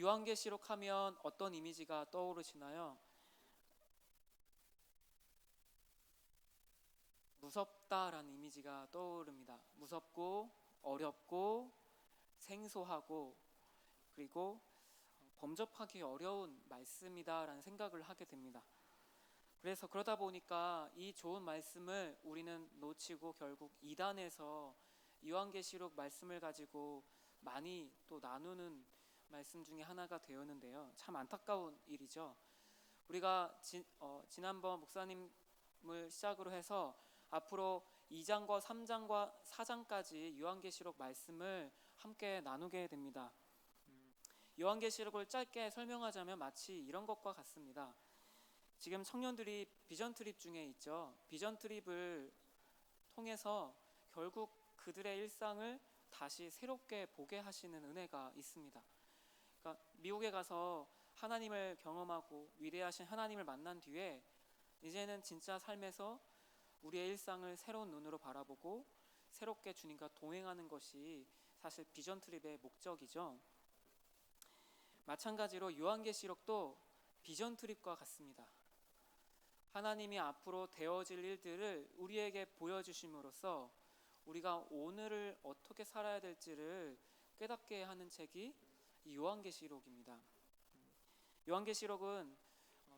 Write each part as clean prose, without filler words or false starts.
요한계시록 하면 어떤 이미지가 떠오르시나요? 무섭다라는 이미지가 떠오릅니다. 무섭고 어렵고 생소하고 그리고 범접하기 어려운 말씀이다라는 생각을 하게 됩니다. 그래서 그러다 보니까 이 좋은 말씀을 우리는 놓치고 결국 이단에서 요한계시록 말씀을 가지고 많이 또 나누는 말씀 중에 하나가 되었는데요. 참 안타까운 일이죠. 우리가 지난번 목사님을 시작으로 해서 앞으로 2장과 3장과 4장까지 요한계시록 말씀을 함께 나누게 됩니다. 요한계시록을 짧게 설명하자면 마치 이런 것과 같습니다. 지금 청년들이 비전 트립 중에 있죠. 비전 트립을 통해서 결국 그들의 일상을 다시 새롭게 보게 하시는 은혜가 있습니다. 그러니까 미국에 가서 하나님을 경험하고 위대하신 하나님을 만난 뒤에 이제는 진짜 삶에서 우리의 일상을 새로운 눈으로 바라보고 새롭게 주님과 동행하는 것이 사실 비전 트립의 목적이죠. 마찬가지로 요한계시록도 비전 트립과 같습니다. 하나님이 앞으로 되어질 일들을 우리에게 보여주심으로써 우리가 오늘을 어떻게 살아야 될지를 깨닫게 하는 책이 이 요한계시록입니다. 요한계시록은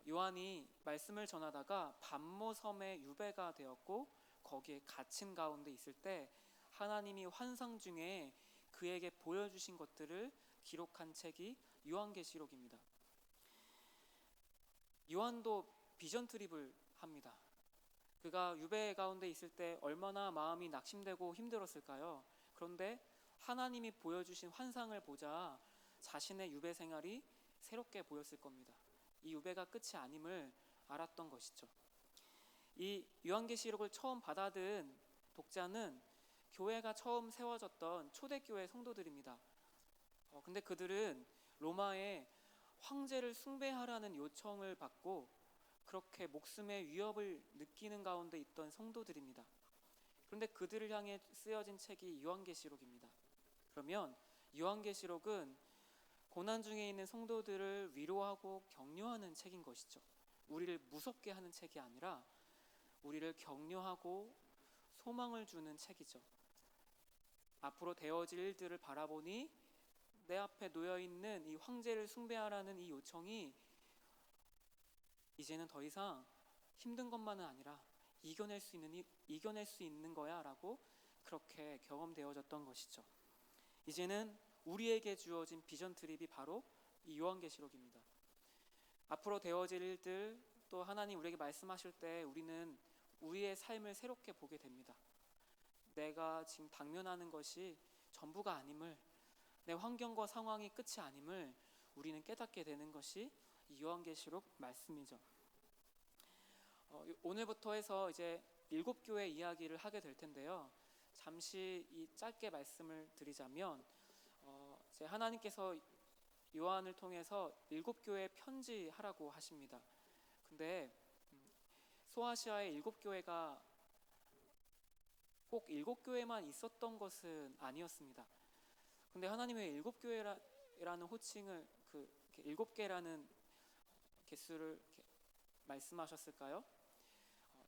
요한이 말씀을 전하다가 밤모섬의 유배가 되었고 거기에 갇힌 가운데 있을 때 하나님이 환상 중에 그에게 보여주신 것들을 기록한 책이 요한계시록입니다. 요한도 비전 트립을 합니다. 그가 유배 가운데 있을 때 얼마나 마음이 낙심되고 힘들었을까요? 그런데 하나님이 보여주신 환상을 보자 자신의 유배 생활이 새롭게 보였을 겁니다. 이 유배가 끝이 아님을 알았던 것이죠. 이 요한계시록을 처음 받아든 독자는 교회가 처음 세워졌던 초대교회 성도들입니다. 근데 그들은 로마의 황제를 숭배하라는 요청을 받고 그렇게 목숨의 위협을 느끼는 가운데 있던 성도들입니다. 그런데 그들을 향해 쓰여진 책이 요한계시록입니다. 그러면 요한계시록은 고난 중에 있는 성도들을 위로하고 격려하는 책인 것이죠. 우리를 무섭게 하는 책이 아니라 우리를 격려하고 소망을 주는 책이죠. 앞으로 되어질 일들을 바라보니 내 앞에 놓여있는 이 황제를 숭배하라는 이 요청이 이제는 더 이상 힘든 것만은 아니라 이겨낼 수 있는 거야 라고 그렇게 경험되어졌던 것이죠. 이제는 우리에게 주어진 비전 트립이 바로 이 요한계시록입니다. 앞으로 되어질 일들 또 하나님 우리에게 말씀하실 때 우리는 우리의 삶을 새롭게 보게 됩니다. 내가 지금 당면하는 것이 전부가 아님을, 내 환경과 상황이 끝이 아님을 우리는 깨닫게 되는 것이 이 요한계시록 말씀이죠. 오늘부터 해서 이제 7교회 이야기를 하게 될 텐데요. 잠시 이 짧게 말씀을 드리자면 이제 하나님께서 요한을 통해서 7교회에 편지하라고 하십니다. 근데 소아시아의 7교회가 꼭 7교회만 있었던 것은 아니었습니다. 근데 하나님의 7교회라는 호칭을 7개라는 개수를 말씀하셨을까요?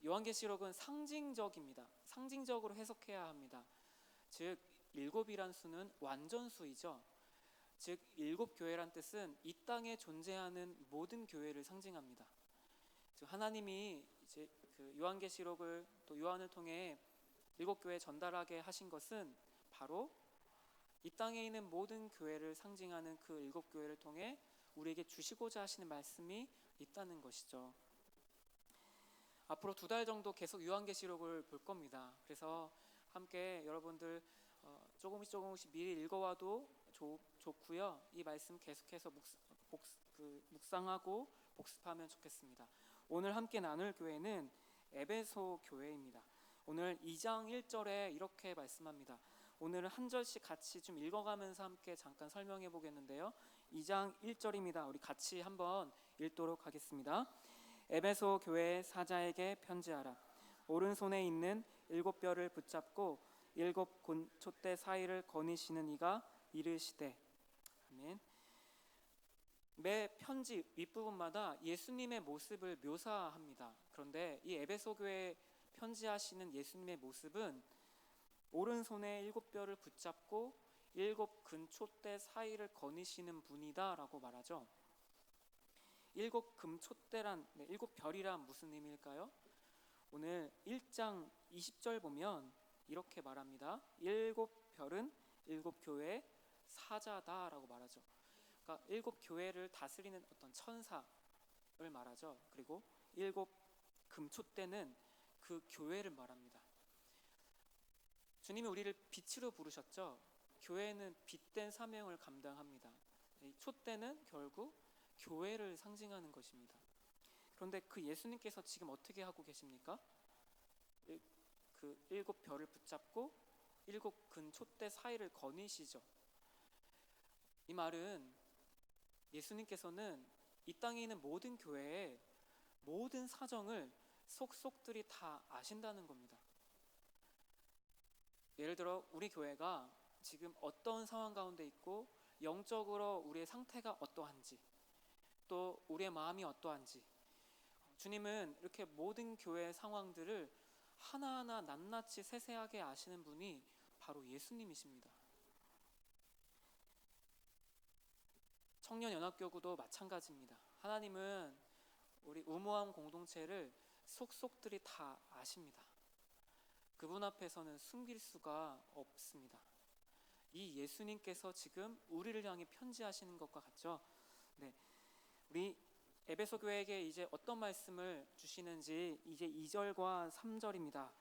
요한계시록은 상징적입니다. 상징적으로 해석해야 합니다. 즉 7이란 수는 완전수이죠. 즉 7교회란 뜻은 이 땅에 존재하는 모든 교회를 상징합니다. 즉 하나님이 이제 그 요한계시록을 또 요한을 통해 7교회에 전달하게 하신 것은 바로 이 땅에 있는 모든 교회를 상징하는 그 7교회를 통해 우리에게 주시고자 하시는 말씀이 있다는 것이죠. 앞으로 2달 정도 계속 요한계시록을 볼 겁니다. 그래서 함께 여러분들 조금씩 미리 읽어와도 좋고요. 이 말씀 계속해서 묵상하고 복습하면 좋겠습니다. 오늘 함께 나눌 교회는 에베소 교회입니다. 오늘 2장 1절에 이렇게 말씀합니다. 오늘은 한 절씩 같이 좀 읽어가면서 함께 잠깐 설명해 보겠는데요. 2장 1절입니다. 우리 같이 한번 읽도록 하겠습니다. 에베소 교회 사자에게 편지하라. 오른손에 있는 7뼈를 붙잡고 7 촛대 사이를 거니시는 이가 이르시되. 아멘. 매 편지 윗부분마다 예수님의 모습을 묘사합니다. 그런데 이 에베소 교회에 편지하시는 예수님의 모습은 오른손에 7뼈를 붙잡고 7금촛대 사이를 거니시는 분이다라고 말하죠. 7금촛대란 7별이란 무슨 의미일까요? 오늘 1장 20절 보면 이렇게 말합니다. 7별은 7교회의 사자다라고 말하죠. 그러니까 7교회를 다스리는 어떤 천사를 말하죠. 그리고 7금촛대는 그 교회를 말합니다. 주님이 우리를 빛으로 부르셨죠. 교회는 빛된 사명을 감당합니다. 이 촛대는 결국 교회를 상징하는 것입니다. 그런데 그 예수님께서 지금 어떻게 하고 계십니까? 그 7별을 붙잡고 7금촛대 사이를 거니시죠. 이 말은 예수님께서는 이 땅에 있는 모든 교회의 모든 사정을 속속들이 다 아신다는 겁니다. 예를 들어 우리 교회가 지금 어떤 상황 가운데 있고 영적으로 우리의 상태가 어떠한지, 또 우리의 마음이 어떠한지, 주님은 이렇게 모든 교회의 상황들을 하나하나 낱낱이 세세하게 아시는 분이 바로 예수님이십니다. 청년연합교구도 마찬가지입니다. 하나님은 우리 우모함 공동체를 속속들이 다 아십니다. 그분 앞에서는 숨길 수가 없습니다. 이 예수님께서 지금 우리를 향해 편지하시는 것과 같죠. 네, 우리 에베소 교회에게 이제 어떤 말씀을 주시는지 이제 2절과 3절입니다.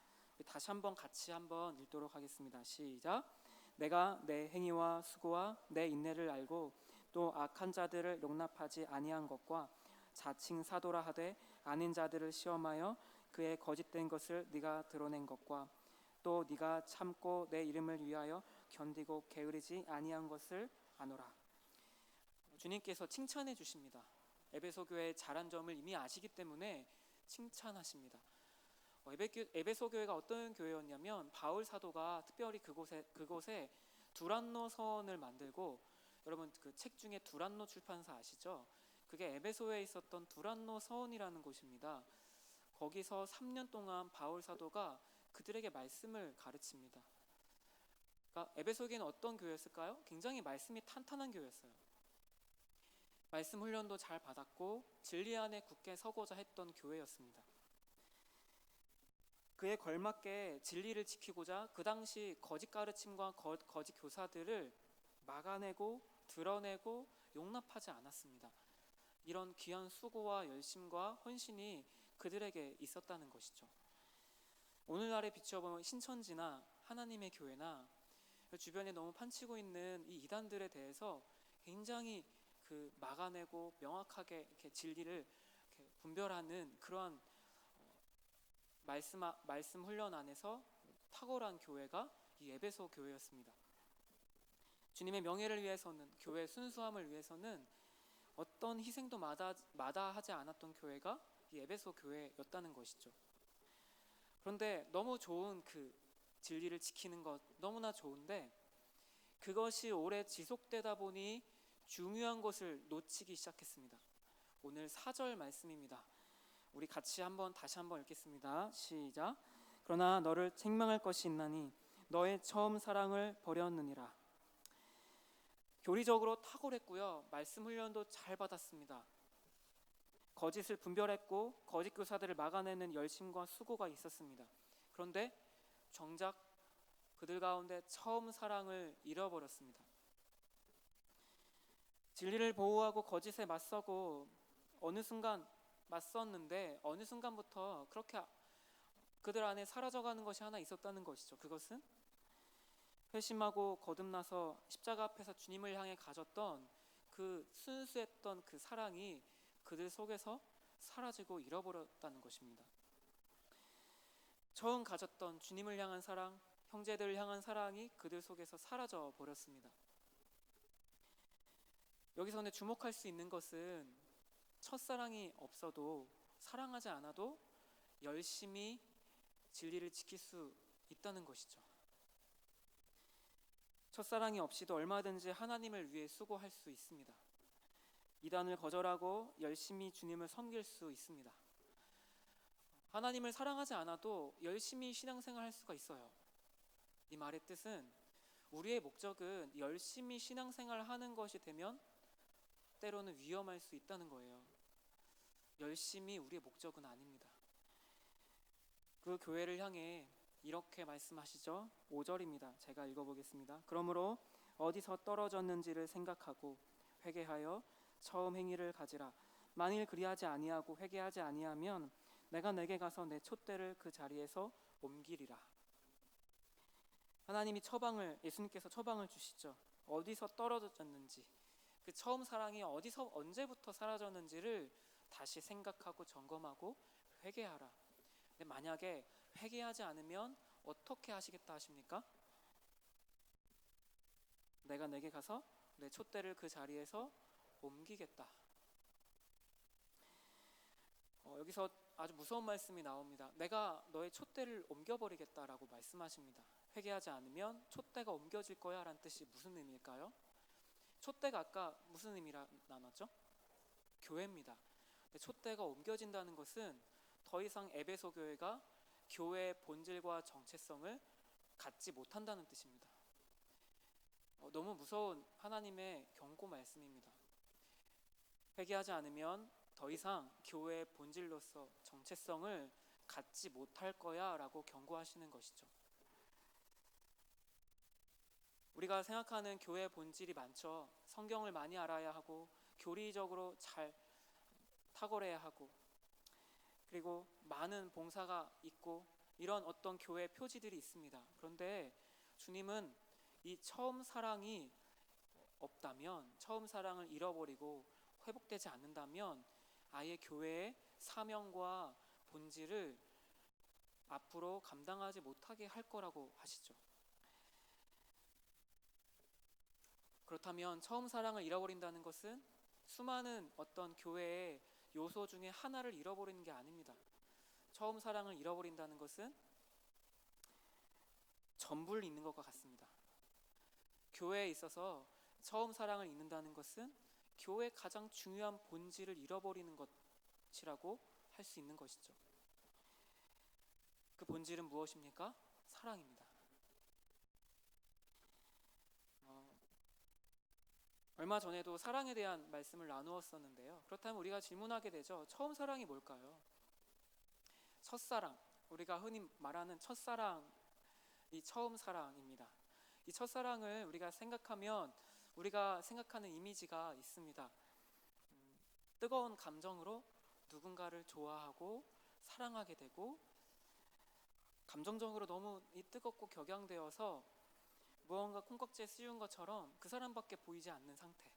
다시 한번 같이 한번 읽도록 하겠습니다. 시작. 내가 내 행위와 수고와 내 인내를 알고 또 악한 자들을 용납하지 아니한 것과 자칭 사도라 하되 아닌 자들을 시험하여 그의 거짓된 것을 네가 드러낸 것과 또 네가 참고 내 이름을 위하여 견디고 게으르지 아니한 것을 아노라. 주님께서 칭찬해 주십니다. 에베소 교회의 잘한 점을 이미 아시기 때문에 칭찬하십니다. 에베소 교회가 어떤 교회였냐면 바울 사도가 특별히 그곳에 두란노 서원을 만들고, 여러분 그 책 중에 두란노 출판사 아시죠? 그게 에베소에 있었던 두란노 서원이라는 곳입니다. 거기서 3년 동안 바울 사도가 그들에게 말씀을 가르칩니다. 그러니까 에베소 교회는 어떤 교회였을까요? 굉장히 말씀이 탄탄한 교회였어요. 말씀 훈련도 잘 받았고 진리 안에 굳게 서고자 했던 교회였습니다. 그에 걸맞게 진리를 지키고자 그 당시 거짓 가르침과 거짓 교사들을 막아내고 드러내고 용납하지 않았습니다. 이런 귀한 수고와 열심과 헌신이 그들에게 있었다는 것이죠. 오늘날에 비춰보면 신천지나 하나님의 교회나 주변에 너무 판치고 있는 이 이단들에 대해서 굉장히 막아내고 명확하게 이렇게 진리를 이렇게 분별하는 그러한 말씀 훈련 안에서 탁월한 교회가 이 에베소 교회였습니다. 주님의 명예를 위해서는, 교회의 순수함을 위해서는 어떤 희생도 마다하지 않았던 교회가 이 에베소 교회였다는 것이죠. 그런데 너무 좋은 그 진리를 지키는 것 너무나 좋은데 그것이 오래 지속되다 보니 중요한 것을 놓치기 시작했습니다. 오늘 4절 말씀입니다. 우리 같이 다시 한번 읽겠습니다. 시작. 그러나 너를 책망할 것이 있나니 너의 처음 사랑을 버렸느니라. 교리적으로 탁월했고요. 말씀 훈련도 잘 받았습니다. 거짓을 분별했고 거짓 교사들을 막아내는 열심과 수고가 있었습니다. 그런데 정작 그들 가운데 처음 사랑을 잃어버렸습니다. 진리를 보호하고 거짓에 맞서고 어느 순간 맞섰는데 어느 순간부터 그렇게 그들 안에 사라져가는 것이 하나 있었다는 것이죠. 그것은 회심하고 거듭나서 십자가 앞에서 주님을 향해 가졌던 그 순수했던 그 사랑이 그들 속에서 사라지고 잃어버렸다는 것입니다. 처음 가졌던 주님을 향한 사랑, 형제들을 향한 사랑이 그들 속에서 사라져 버렸습니다. 여기서 근데 주목할 수 있는 것은 첫사랑이 없어도, 사랑하지 않아도 열심히 진리를 지킬 수 있다는 것이죠. 첫사랑이 없이도 얼마든지 하나님을 위해 수고할 수 있습니다. 이단을 거절하고 열심히 주님을 섬길 수 있습니다. 하나님을 사랑하지 않아도 열심히 신앙생활 할 수가 있어요. 이 말의 뜻은 우리의 목적은 열심히 신앙생활 하는 것이 되면 때로는 위험할 수 있다는 거예요. 열심히 우리의 목적은 아닙니다. 그 교회를 향해 이렇게 말씀하시죠. 5절입니다. 제가 읽어보겠습니다. 그러므로 어디서 떨어졌는지를 생각하고 회개하여 처음 행위를 가지라. 만일 그리하지 아니하고 회개하지 아니하면 내가 내게 가서 내 촛대를 그 자리에서 옮기리라. 하나님이 예수님께서 처방을 주시죠. 어디서 떨어졌는지, 그 처음 사랑이 어디서 언제부터 사라졌는지를 다시 생각하고 점검하고 회개하라. 근데 만약에 회개하지 않으면 어떻게 하시겠다 하십니까? 내가 내게 가서 내 촛대를 그 자리에서 옮기겠다. 여기서 아주 무서운 말씀이 나옵니다. 내가 너의 촛대를 옮겨버리겠다라고 말씀하십니다. 회개하지 않으면 촛대가 옮겨질 거야 라는 뜻이 무슨 의미일까요? 촛대가 아까 무슨 의미라 나눴죠? 교회입니다. 촛대가 옮겨진다는 것은 더 이상 에베소 교회가 교회의 본질과 정체성을 갖지 못한다는 뜻입니다. 너무 무서운 하나님의 경고 말씀입니다. 회개하지 않으면 더 이상 교회의 본질로서 정체성을 갖지 못할 거야 라고 경고하시는 것이죠. 우리가 생각하는 교회의 본질이 많죠. 성경을 많이 알아야 하고 교리적으로 잘 탁월해야 하고 그리고 많은 봉사가 있고 이런 어떤 교회 표지들이 있습니다. 그런데 주님은 이 처음 사랑이 없다면, 처음 사랑을 잃어버리고 회복되지 않는다면 아예 교회의 사명과 본질을 앞으로 감당하지 못하게 할 거라고 하시죠. 그렇다면 처음 사랑을 잃어버린다는 것은 수많은 어떤 교회의 요소 중에 하나를 잃어버리는 게 아닙니다. 처음 사랑을 잃어버린다는 것은 전부를 잃는 것과 같습니다. 교회에 있어서 처음 사랑을 잃는다는 것은 교회의 가장 중요한 본질을 잃어버리는 것이라고 할 수 있는 것이죠. 그 본질은 무엇입니까? 사랑입니다. 얼마 전에도 사랑에 대한 말씀을 나누었었는데요. 그렇다면 우리가 질문하게 되죠. 처음 사랑이 뭘까요? 첫사랑, 우리가 흔히 말하는 첫사랑이 처음 사랑입니다. 이 첫사랑을 우리가 생각하면 우리가 생각하는 이미지가 있습니다. 뜨거운 감정으로 누군가를 좋아하고 사랑하게 되고 감정적으로 너무 뜨겁고 격양되어서 무언가 콩깍지에 씌운 것처럼 그 사람밖에 보이지 않는 상태.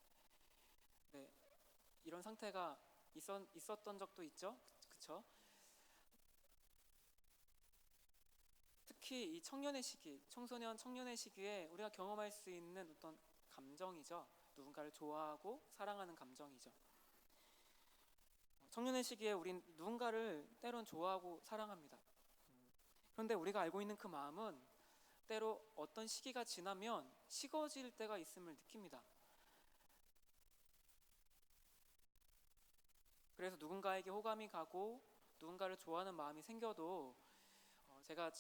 네, 이런 상태가 있었던 적도 있죠. 그렇죠? 특히 이 청년의 시기, 청년의 시기에 우리가 경험할 수 있는 어떤 감정이죠. 누군가를 좋아하고 사랑하는 감정이죠. 청년의 시기에 우린 누군가를 때론 좋아하고 사랑합니다. 그런데 우리가 알고 있는 그 마음은 때로 어떤 시기가 지나면 식어질 때가 있음을 느낍니다. 그래서 누군가에게 호감이 가고 누군가를 좋아하는 마음이 생겨도 제가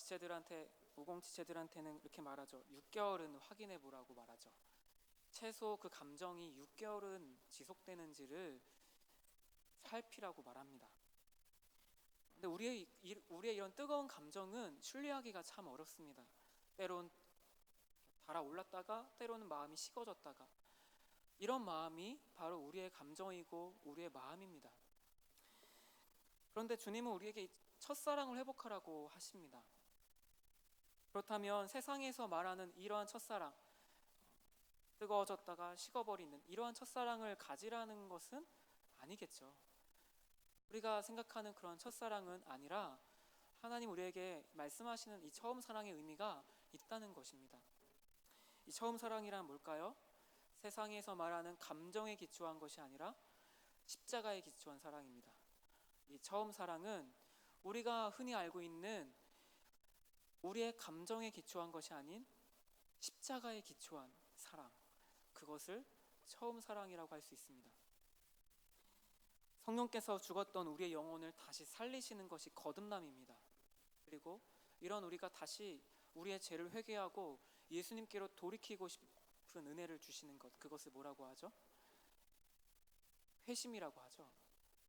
우공 지체들한테는 이렇게 말하죠. 6개월은 확인해 보라고 말하죠. 최소 그 감정이 6개월은 지속되는지를 살피라고 말합니다. 근데 우리의 이런 뜨거운 감정은 신뢰하기가 참 어렵습니다. 때론 달아올랐다가 때로는 마음이 식어졌다가 이런 마음이 바로 우리의 감정이고 우리의 마음입니다. 그런데 주님은 우리에게 첫사랑을 회복하라고 하십니다. 그렇다면 세상에서 말하는 이러한 첫사랑, 뜨거워졌다가 식어버리는 이러한 첫사랑을 가지라는 것은 아니겠죠. 우리가 생각하는 그런 첫사랑은 아니라 하나님 우리에게 말씀하시는 이 처음 사랑의 의미가 있다는 것입니다. 이 처음 사랑이란 뭘까요? 세상에서 말하는 감정에 기초한 것이 아니라 십자가에 기초한 사랑입니다. 이 처음 사랑은 우리가 흔히 알고 있는 우리의 감정에 기초한 것이 아닌 십자가에 기초한 사랑, 그것을 처음 사랑이라고 할 수 있습니다. 성령께서 죽었던 우리의 영혼을 다시 살리시는 것이 거듭남입니다. 그리고 이런 우리가 다시 우리의 죄를 회개하고 예수님께로 돌이키고 싶은 은혜를 주시는 것, 그것을 뭐라고 하죠? 회심이라고 하죠.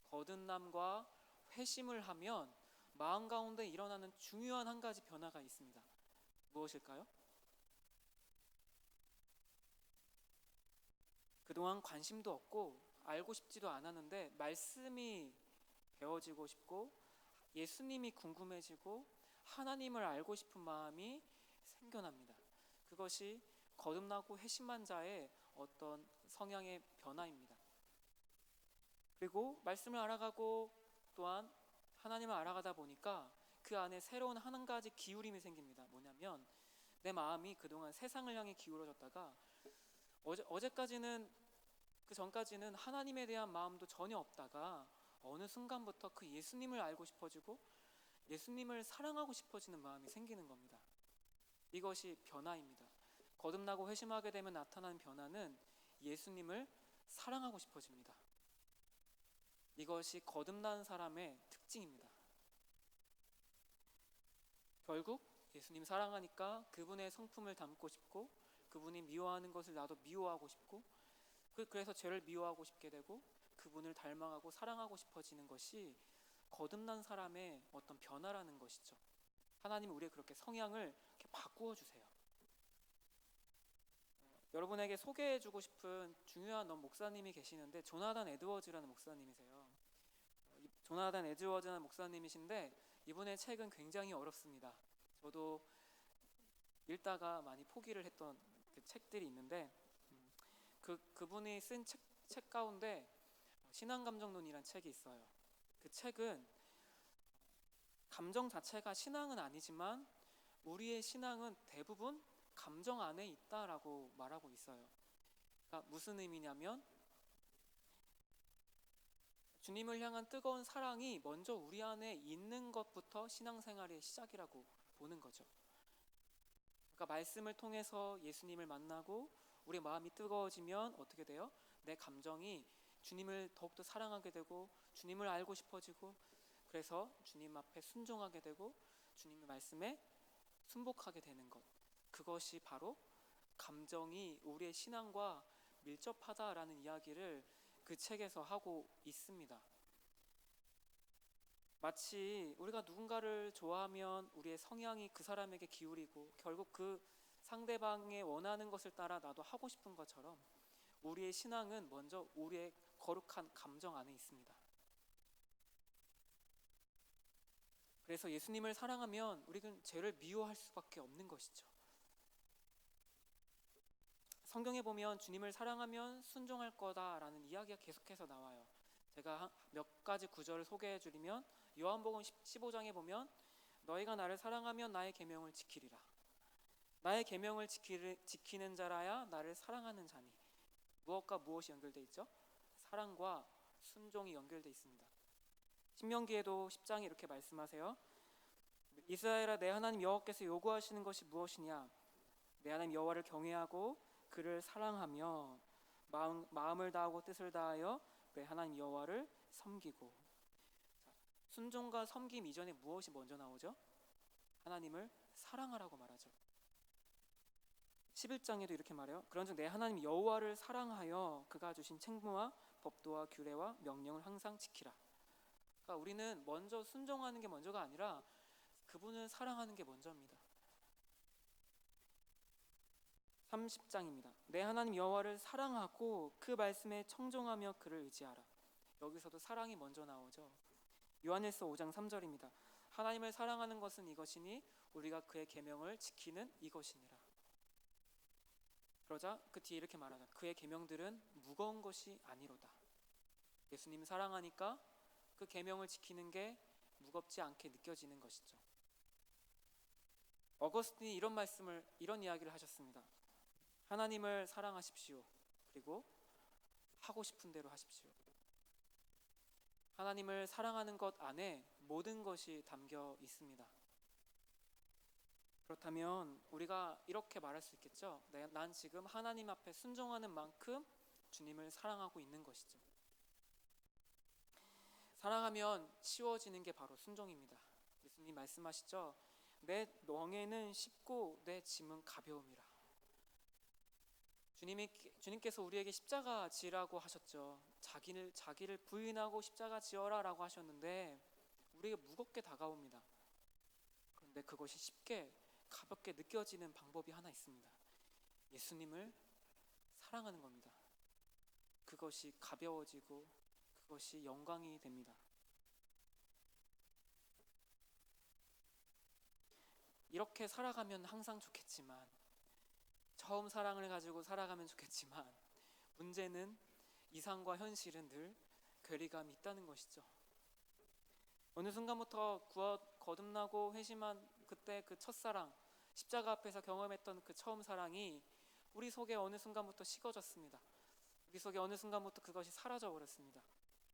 거듭남과 회심을 하면 마음 가운데 일어나는 중요한 한 가지 변화가 있습니다. 무엇일까요? 그동안 관심도 없고 알고 싶지도 않았는데 말씀이 배워지고 싶고 예수님이 궁금해지고 하나님을 알고 싶은 마음이 생겨납니다. 그것이 거듭나고 회심한 자의 어떤 성향의 변화입니다. 그리고 말씀을 알아가고 또한 하나님을 알아가다 보니까 그 안에 새로운 한 가지 기울임이 생깁니다. 뭐냐면 내 마음이 그동안 세상을 향해 기울어졌다가 어제까지는 그 전까지는 하나님에 대한 마음도 전혀 없다가 어느 순간부터 그 예수님을 알고 싶어지고 예수님을 사랑하고 싶어지는 마음이 생기는 겁니다. 이것이 변화입니다. 거듭나고 회심하게 되면 나타나는 변화는 예수님을 사랑하고 싶어집니다. 이것이 거듭난 사람의 특징입니다. 결국 예수님 사랑하니까 그분의 성품을 담고 싶고 그분이 미워하는 것을 나도 미워하고 싶고 그래서 죄를 미워하고 싶게 되고 그분을 닮아가고 사랑하고 싶어지는 것이 거듭난 사람의 어떤 변화라는 것이죠. 하나님은 우리의 그렇게 성향을 이렇게 바꾸어 주세요. 여러분에게 소개해주고 싶은 중요한 목사님이 계시는데 조나단 에드워즈라는 목사님이세요. 조나단 에드워즈라는 목사님이신데 이분의 책은 굉장히 어렵습니다. 저도 읽다가 많이 포기를 했던 그 책들이 있는데 그분이 쓴 책 가운데 신앙감정론이라는 책이 있어요. 그 책은 감정 자체가 신앙은 아니지만 우리의 신앙은 대부분 감정 안에 있다라고 말하고 있어요. 그러니까 무슨 의미냐면 주님을 향한 뜨거운 사랑이 먼저 우리 안에 있는 것부터 신앙생활의 시작이라고 보는 거죠. 그러니까 말씀을 통해서 예수님을 만나고 우리 마음이 뜨거워지면 어떻게 돼요? 내 감정이 주님을 더욱더 사랑하게 되고 주님을 알고 싶어지고 그래서 주님 앞에 순종하게 되고 주님의 말씀에 순복하게 되는 것, 그것이 바로 감정이 우리의 신앙과 밀접하다라는 이야기를 그 책에서 하고 있습니다. 마치 우리가 누군가를 좋아하면 우리의 성향이 그 사람에게 기울이고 결국 그 상대방의 원하는 것을 따라 나도 하고 싶은 것처럼 우리의 신앙은 먼저 우리의 거룩한 감정 안에 있습니다. 그래서 예수님을 사랑하면 우리는 죄를 미워할 수밖에 없는 것이죠. 성경에 보면 주님을 사랑하면 순종할 거다라는 이야기가 계속해서 나와요. 제가 몇 가지 구절을 소개해 드리면 요한복음 15장에 보면 너희가 나를 사랑하면 나의 계명을 지키리라. 나의 계명을 지키는 자라야 나를 사랑하는 자니. 무엇과 무엇이 연결되어 있죠? 사랑과 순종이 연결되어 있습니다. 신명기에도 10장에 이렇게 말씀하세요. 이스라엘아 내 하나님 여호와께서 요구하시는 것이 무엇이냐? 내 하나님 여호와를 경외하고 그를 사랑하며 마음을 다하고 뜻을 다하여 내 하나님 여호와를 섬기고. 순종과 섬김 이전에 무엇이 먼저 나오죠? 하나님을 사랑하라고 말하죠. 11장에도 이렇게 말해요. 그런즉 내 하나님 여호와를 사랑하여 그가 주신 책무와 법도와 규례와 명령을 항상 지키라. 그러니까 우리는 먼저 순종하는 게 먼저가 아니라 그분을 사랑하는 게 먼저입니다. 30장입니다. 내 하나님 여호와를 사랑하고 그 말씀에 청종하며 그를 의지하라. 여기서도 사랑이 먼저 나오죠. 요한일서 5장 3절입니다. 하나님을 사랑하는 것은 이것이니 우리가 그의 계명을 지키는 이것이니라. 그러자 그 뒤에 이렇게 말하자. 그의 계명들은 무거운 것이 아니로다. 예수님 사랑하니까 그 계명을 지키는 게 무겁지 않게 느껴지는 것이죠. 어거스틴이 이런 이야기를 하셨습니다. 하나님을 사랑하십시오. 그리고 하고 싶은 대로 하십시오. 하나님을 사랑하는 것 안에 모든 것이 담겨 있습니다. 그렇다면 우리가 이렇게 말할 수 있겠죠. 난 지금 하나님 앞에 순종하는 만큼 주님을 사랑하고 있는 것이죠. 사랑하면 쉬워지는 게 바로 순종입니다. 예수님 말씀하시죠. 내 멍에는 쉽고 내 짐은 가벼움이라. 주님께서 우리에게 십자가 지라고 하셨죠. 자기를 부인하고 십자가 지어라라고 하셨는데 우리에게 무겁게 다가옵니다. 그런데 그것이 쉽게 가볍게 느껴지는 방법이 하나 있습니다. 예수님을 사랑하는 겁니다. 그것이 가벼워지고 그것이 영광이 됩니다. 이렇게 살아가면 항상 좋겠지만, 처음 사랑을 가지고 살아가면 좋겠지만, 문제는 이상과 현실은 늘 괴리감이 있다는 것이죠. 어느 순간부터 거듭나고 회심한 그때 그 첫사랑, 십자가 앞에서 경험했던 그 처음 사랑이 우리 속에 어느 순간부터 식어졌습니다. 우리 속에 어느 순간부터 그것이 사라져 버렸습니다.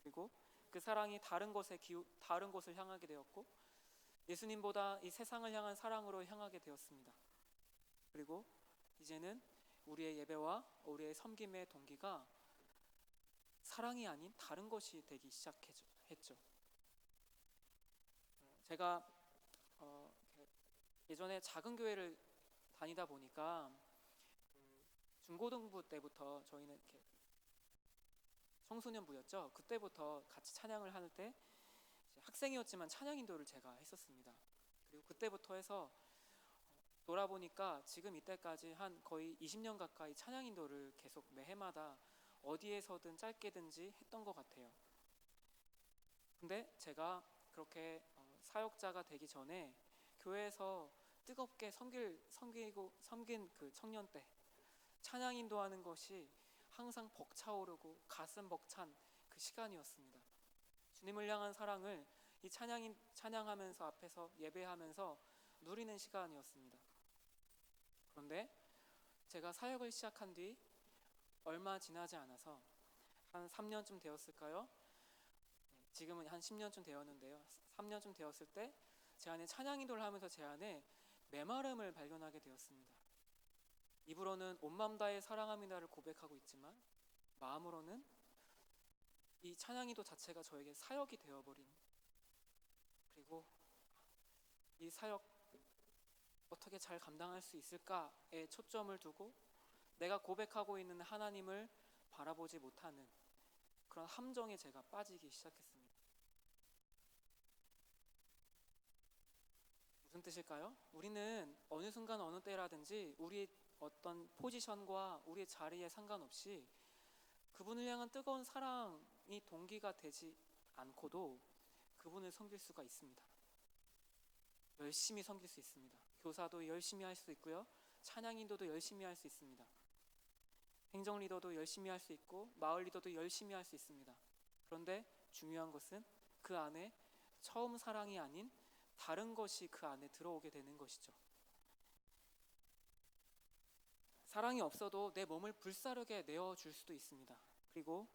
그리고 그 사랑이 다른 곳을 향하게 되었고, 예수님보다 이 세상을 향한 사랑으로 향하게 되었습니다. 그리고 이제는 우리의 예배와 우리의 섬김의 동기가 사랑이 아닌 다른 것이 되기 시작했죠. 제가 예전에 작은 교회를 다니다 보니까 중고등부 때부터 저희는 이렇게 청소년부였죠. 그때부터 같이 찬양을 할 때 학생이었지만 찬양 인도를 제가 했었습니다. 그리고 그때부터 해서 돌아보니까 지금 이때까지 한 거의 20년 가까이 찬양 인도를 계속 매해마다 어디에서든 짧게든지 했던 것 같아요. 근데 제가 그렇게 사역자가 되기 전에 교회에서 뜨겁게 섬긴 그 청년 때 찬양 인도하는 것이 항상 벅차오르고 가슴 벅찬 그 시간이었습니다. 주님을 향한 사랑을 이 찬양하면서 앞에서 예배하면서 누리는 시간이었습니다. 그런데 제가 사역을 시작한 뒤 얼마 지나지 않아서 한 3년쯤 되었을까요? 지금은 한 10년쯤 되었는데요. 3년쯤 되었을 때 제 안에 찬양 인도를 하면서 제 안에 메마름을 발견하게 되었습니다. 입으로는 온 마음 다해 사랑합니다를 고백하고 있지만 마음으로는 이 찬양 인도 자체가 저에게 사역이 되어버린, 그리고 이 사역 어떻게 잘 감당할 수 있을까에 초점을 두고 내가 고백하고 있는 하나님을 바라보지 못하는 그런 함정에 제가 빠지기 시작했습니다. 무슨 뜻일까요? 우리는 어느 순간 어느 때라든지 우리의 어떤 포지션과 우리의 자리에 상관없이 그분을 향한 뜨거운 사랑이 동기가 되지 않고도 그분을 섬길 수가 있습니다. 열심히 섬길 수 있습니다. 교사도 열심히 할 수 있고요. 찬양 인도도 열심히 할 수 있습니다. 행정 리더도 열심히 할 수 있고 마을 리더도 열심히 할 수 있습니다. 그런데 중요한 것은 그 안에 처음 사랑이 아닌 다른 것이 그 안에 들어오게 되는 것이죠. 사랑이 없어도 내 몸을 불사르게 내어줄 수도 있습니다. 그리고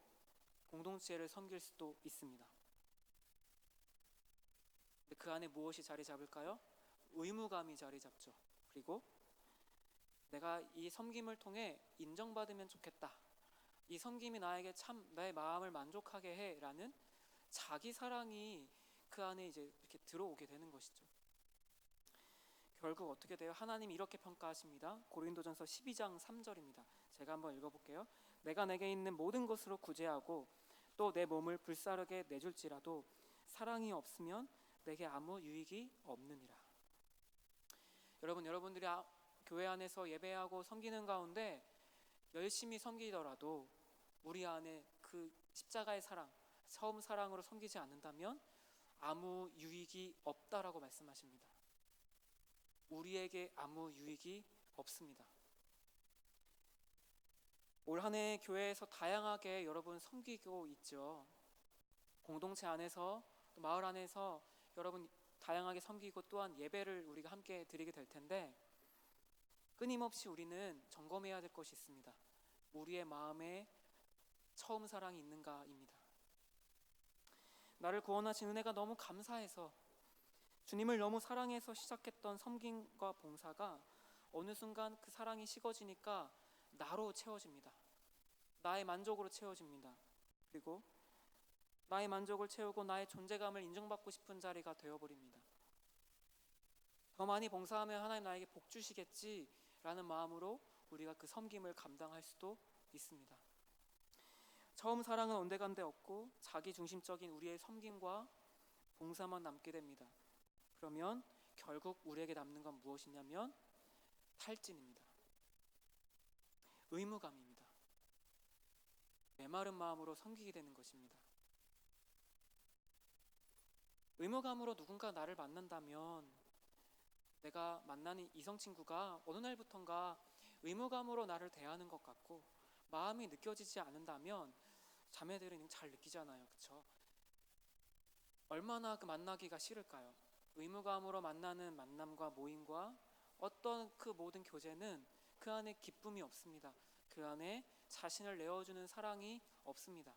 공동체를 섬길 수도 있습니다. 그 안에 무엇이 자리 잡을까요? 의무감이 자리 잡죠. 그리고 내가 이 섬김을 통해 인정받으면 좋겠다, 이 섬김이 나에게 참 내 마음을 만족하게 해 라는 자기 사랑이 그 안에 이제 이렇게 들어오게 되는 것이죠. 결국 어떻게 돼요? 하나님이 이렇게 평가하십니다. 고린도전서 12장 3절입니다. 제가 한번 읽어볼게요. 내가 내게 있는 모든 것으로 구제하고 또 내 몸을 불사르게 내줄지라도 사랑이 없으면 내게 아무 유익이 없느니라. 여러분들이 교회 안에서 예배하고 섬기는 가운데 열심히 섬기더라도 우리 안에 그 십자가의 사랑, 처음 사랑으로 섬기지 않는다면 아무 유익이 없다라고 말씀하십니다. 우리에게 아무 유익이 없습니다. 올 한 해 교회에서 다양하게 여러분 섬기고 있죠. 공동체 안에서 또 마을 안에서 여러분 다양하게 섬기고 또한 예배를 우리가 함께 드리게 될 텐데, 끊임없이 우리는 점검해야 될 것이 있습니다. 우리의 마음에 처음 사랑이 있는가입니다. 나를 구원하신 은혜가 너무 감사해서, 주님을 너무 사랑해서 시작했던 섬김과 봉사가 어느 순간 그 사랑이 식어지니까 나로 채워집니다. 나의 만족으로 채워집니다. 그리고 나의 만족을 채우고 나의 존재감을 인정받고 싶은 자리가 되어버립니다. 더 많이 봉사하면 하나님 나에게 복 주시겠지라는 마음으로 우리가 그 섬김을 감당할 수도 있습니다. 처음 사랑은 온데간데 없고 자기 중심적인 우리의 섬김과 봉사만 남게 됩니다. 그러면 결국 우리에게 남는 건 무엇이냐면 탈진입니다. 의무감입니다. 메마른 마음으로 섬기게 되는 것입니다. 의무감으로 누군가 나를 만난다면 내가 만나는 이성 친구가 어느 날부턴가 의무감으로 나를 대하는 것 같고 마음이 느껴지지 않는다면 자매들은 잘 느끼잖아요. 그렇죠? 얼마나 그 만나기가 싫을까요? 의무감으로 만나는 만남과 모임과 어떤 그 모든 교제는 그 안에 기쁨이 없습니다. 그 안에 자신을 내어주는 사랑이 없습니다.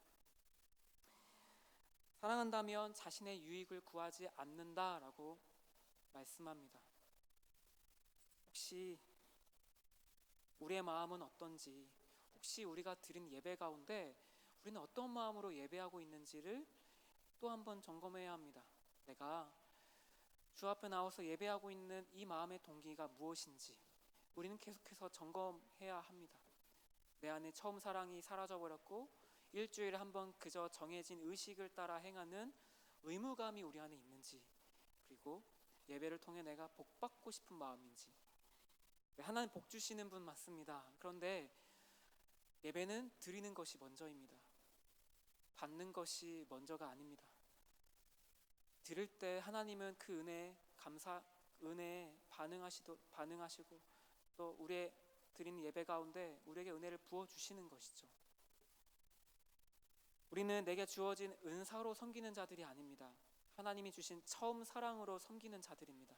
사랑한다면 자신의 유익을 구하지 않는다라고 말씀합니다. 혹시 우리의 마음은 어떤지, 혹시 우리가 드린 예배 가운데 우리는 어떤 마음으로 예배하고 있는지를 또 한번 점검해야 합니다. 내가 주 앞에 나와서 예배하고 있는 이 마음의 동기가 무엇인지 우리는 계속해서 점검해야 합니다. 내 안에 처음 사랑이 사라져버렸고 일주일에 한 번 그저 정해진 의식을 따라 행하는 의무감이 우리 안에 있는지, 그리고 예배를 통해 내가 복받고 싶은 마음인지. 하나님 복 주시는 분 맞습니다. 그런데 예배는 드리는 것이 먼저입니다. 받는 것이 먼저가 아닙니다. 드릴 때 하나님은 그 은혜에 반응하시고 또 우리의 드리는 예배 가운데 우리에게 은혜를 부어주시는 것이죠. 우리는 내게 주어진 은사로 섬기는 자들이 아닙니다. 하나님이 주신 처음 사랑으로 섬기는 자들입니다.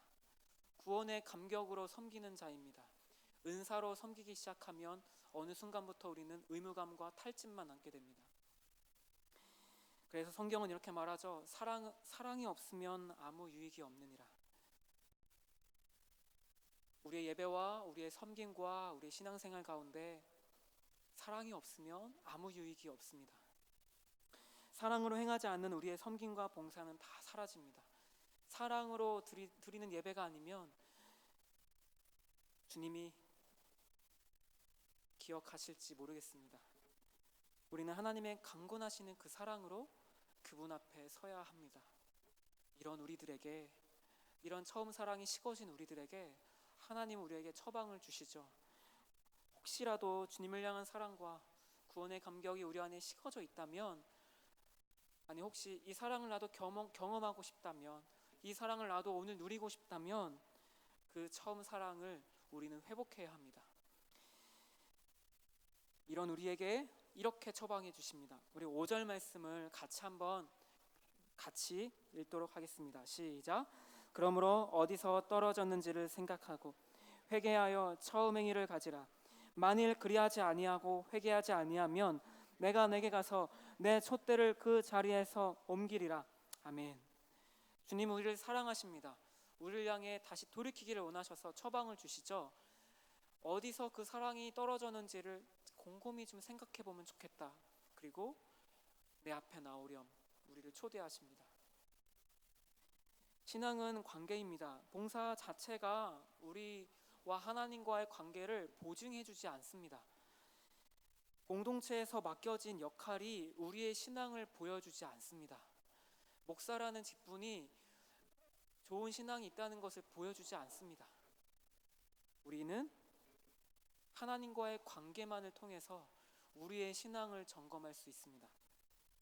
구원의 감격으로 섬기는 자입니다. 은사로 섬기기 시작하면 어느 순간부터 우리는 의무감과 탈진만 남게 됩니다. 그래서 성경은 이렇게 말하죠. 사랑이 없으면 아무 유익이 없느니라. 우리의 예배와 우리의 섬김과 우리의 신앙생활 가운데 사랑이 없으면 아무 유익이 없습니다. 사랑으로 행하지 않는 우리의 섬김과 봉사는 다 사라집니다. 사랑으로 드리는 예배가 아니면 주님이 기억하실지 모르겠습니다. 우리는 하나님의 강권하시는 그 사랑으로 그분 앞에 서야 합니다. 이런 처음 사랑이 식어진 우리들에게 하나님 우리에게 처방을 주시죠. 혹시라도 주님을 향한 사랑과 구원의 감격이 우리 안에 식어져 있다면, 아니 혹시 이 사랑을 나도 경험하고 싶다면, 이 사랑을 나도 오늘 누리고 싶다면 그 처음 사랑을 우리는 회복해야 합니다. 이런 우리에게 이렇게 처방해 주십니다. 우리 5절 말씀을 같이 읽도록 하겠습니다. 시작. 그러므로 어디서 떨어졌는지를 생각하고 회개하여 처음 행위를 가지라. 만일 그리하지 아니하고 회개하지 아니하면 내가 내게 가서 내 촛대를 그 자리에서 옮기리라. 아멘. 주님은 우리를 사랑하십니다. 우리를 향해 다시 돌이키기를 원하셔서 처방을 주시죠. 어디서 그 사랑이 떨어졌는지를 곰곰이 좀 생각해 보면 좋겠다. 그리고 내 앞에 나오렴 우리를 초대하십니다. 신앙은 관계입니다. 봉사 자체가 우리와 하나님과의 관계를 보증해 주지 않습니다. 공동체에서 맡겨진 역할이 우리의 신앙을 보여주지 않습니다. 목사라는 직분이 좋은 신앙이 있다는 것을 보여주지 않습니다. 우리는 하나님과의 관계만을 통해서 우리의 신앙을 점검할 수 있습니다.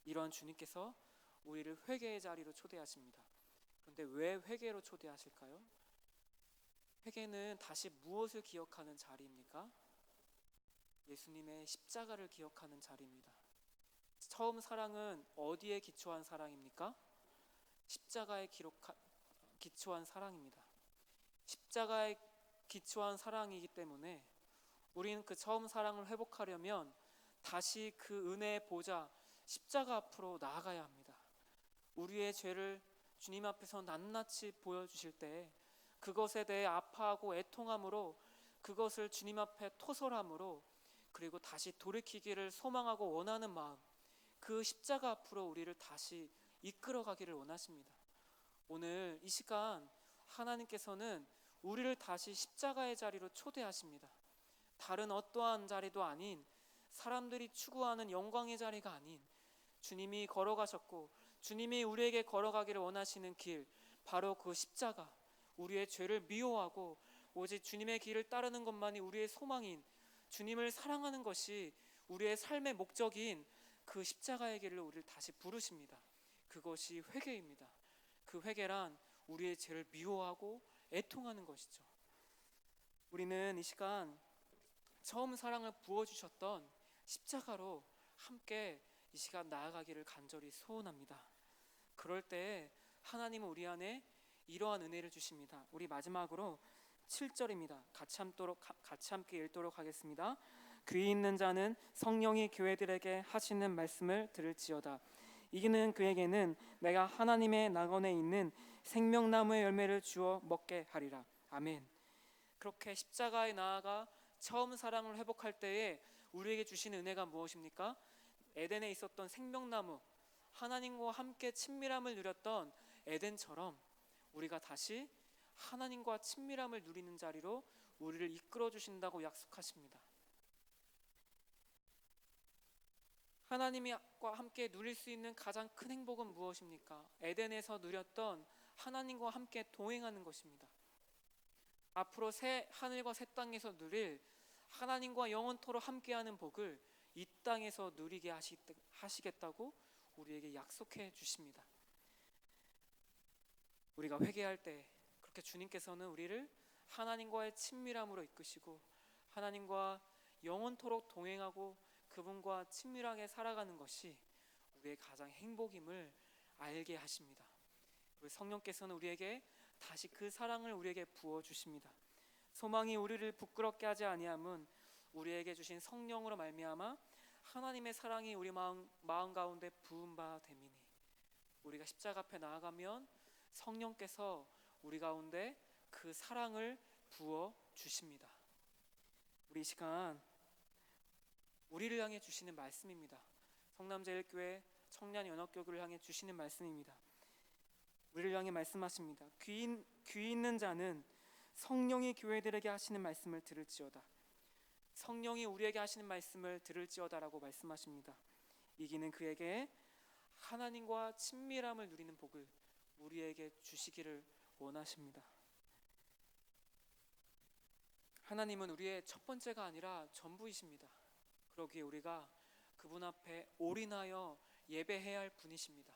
이러한 주님께서 우리를 회개의 자리로 초대하십니다. 그런데 왜 회개로 초대하실까요? 회개는 다시 무엇을 기억하는 자리입니까? 예수님의 십자가를 기억하는 자리입니다. 처음 사랑은 어디에 기초한 사랑입니까? 십자가에 기초한 사랑입니다. 십자가에 기초한 사랑이기 때문에 우리는 그 처음 사랑을 회복하려면 다시 그 은혜의 보좌 십자가 앞으로 나아가야 합니다. 우리의 죄를 주님 앞에서 낱낱이 보여주실 때 그것에 대해 아파하고 애통함으로, 그것을 주님 앞에 토설함으로, 그리고 다시 돌이키기를 소망하고 원하는 마음, 그 십자가 앞으로 우리를 다시 이끌어가기를 원하십니다. 오늘 이 시간 하나님께서는 우리를 다시 십자가의 자리로 초대하십니다. 다른 어떠한 자리도 아닌, 사람들이 추구하는 영광의 자리가 아닌, 주님이 걸어가셨고 주님이 우리에게 걸어가기를 원하시는 길, 바로 그 십자가, 우리의 죄를 미워하고 오직 주님의 길을 따르는 것만이 우리의 소망인, 주님을 사랑하는 것이 우리의 삶의 목적인 그 십자가의 길을 우리를 다시 부르십니다. 그것이 회개입니다. 그 회개란 우리의 죄를 미워하고 애통하는 것이죠. 우리는 이 시간 처음 사랑을 부어주셨던 십자가로 함께 이 시간 나아가기를 간절히 소원합니다. 그럴 때 하나님은 우리 안에 이러한 은혜를 주십니다. 우리 마지막으로 7절입니다. 같이 함께 읽도록 하겠습니다. 귀 있는 자는 성령이 교회들에게 하시는 말씀을 들을지어다. 이기는 그에게는 내가 하나님의 낙원에 있는 생명나무의 열매를 주어 먹게 하리라. 아멘. 그렇게 십자가에 나아가 처음 사랑을 회복할 때에 우리에게 주시는 은혜가 무엇입니까? 에덴에 있었던 생명나무, 하나님과 함께 친밀함을 누렸던 에덴처럼 우리가 다시 하나님과 친밀함을 누리는 자리로 우리를 이끌어 주신다고 약속하십니다. 하나님과 함께 누릴 수 있는 가장 큰 행복은 무엇입니까? 에덴에서 누렸던 하나님과 함께 동행하는 것입니다. 앞으로 새 하늘과 새 땅에서 누릴 하나님과 영원토록 함께하는 복을 이 땅에서 누리게 하시겠다고 우리에게 약속해 주십니다. 우리가 회개할 때 그렇게 주님께서는 우리를 하나님과의 친밀함으로 이끄시고 하나님과 영원토록 동행하고 그분과 친밀하게 살아가는 것이 우리의 가장 행복임을 알게 하십니다. 우리 성령께서는 우리에게 다시 그 사랑을 우리에게 부어주십니다. 소망이 우리를 부끄럽게 하지 아니함은 우리에게 주신 성령으로 말미암아 하나님의 사랑이 우리 마음 가운데 부은 바 됨이니, 우리가 십자가 앞에 나아가면 성령께서 우리 가운데 그 사랑을 부어 주십니다. 우리 이 시간 우리를 향해 주시는 말씀입니다. 성남제일교회 청년연합교구를 향해 주시는 말씀입니다. 우리를 향해 말씀하십니다. 귀 있는 자는 성령이 교회들에게 하시는 말씀을 들을지어다. 성령이 우리에게 하시는 말씀을 들을지어다라고 말씀하십니다. 이기는 그에게 하나님과 친밀함을 누리는 복을 우리에게 주시기를 원하십니다. 하나님은 우리의 첫 번째가 아니라 전부이십니다. 그러기에 우리가 그분 앞에 올인하여 예배해야 할 분이십니다.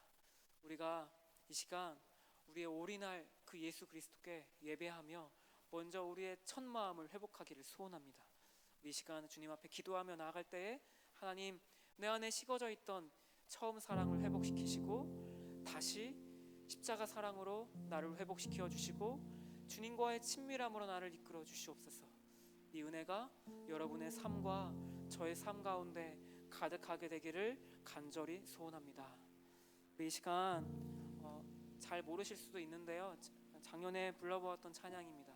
우리가 이 시간 우리의 올인할 그 예수 그리스도께 예배하며 먼저 우리의 첫 마음을 회복하기를 소원합니다. 이 시간 주님 앞에 기도하며 나아갈 때에 하나님, 내 안에 식어져 있던 처음 사랑을 회복시키시고 다시 십자가 사랑으로 나를 회복시켜 주시고 주님과의 친밀함으로 나를 이끌어 주시옵소서. 이 은혜가 여러분의 삶과 저의 삶 가운데 가득하게 되기를 간절히 소원합니다. 이 시간 잘 모르실 수도 있는데요, 작년에 불러보았던 찬양입니다.